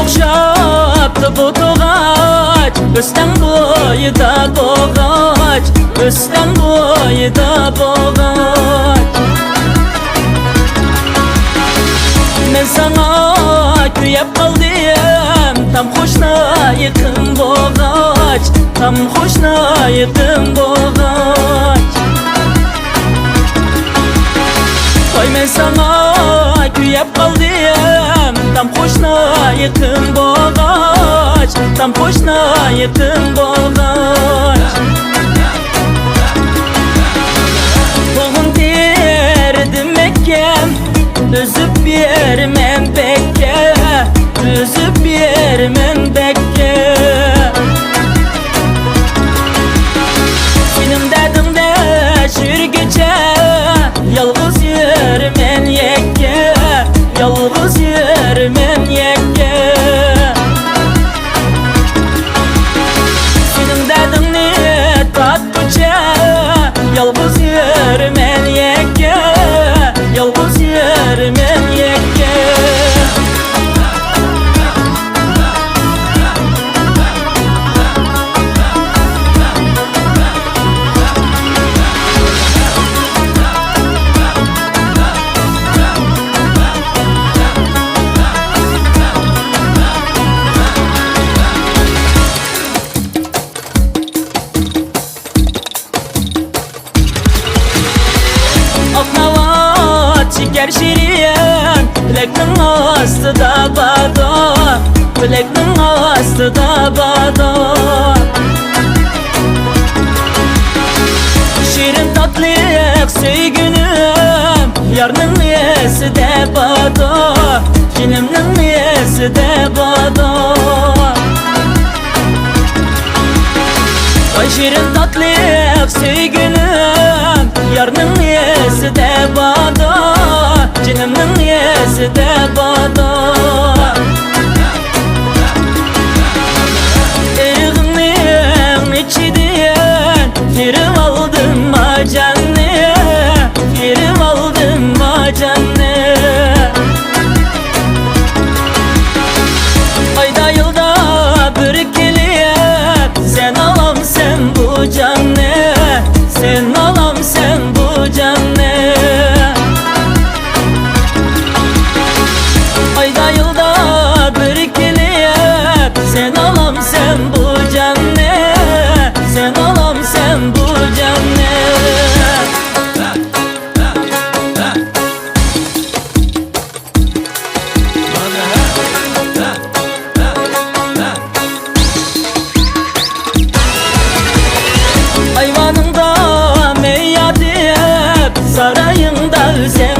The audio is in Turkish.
okşaptı bu toğaç, Rüstem boyida boğaç, Rüstem boyida boğaç. Men sana kuyap kaldım, tam hoşna yıkın boğaç, tam hoşna yıkın boğaç. Oy men sana kuyap kaldım, tam hoşna yıkın boğaç, tam hoşna yıkın boğaç. Toğun derdim Mekkem, üzüp yermem bekke, üzüp yermem bekke. Senin derdimde şürgüce, yalğız yermen yekke, yalğız yermen yekke. Senin derdini tatlıca, yalğız yermen yekke, yalğız yermen yekke. Çeker şirin, bileknin astı da bado, bileknin astı da bado. Şirin tatlık söygünüm, yarının niyesi de bado, cinimnin niyesi de bado. Ay şirin tatlık söygünüm, yarının niyesi de bado, cinimnin niyesi de bado. Eriğinin içi diyen, girip aldım macanne, girip aldım macanne. Ayda yılda bir keliyem, sen alam sen bu canne, sen alam sen bu canne. Ayda yılda bir keliyem, sen alam sen bu canne, sen alam sen bu canne. Ayvanında meyyat edip, sarayında üze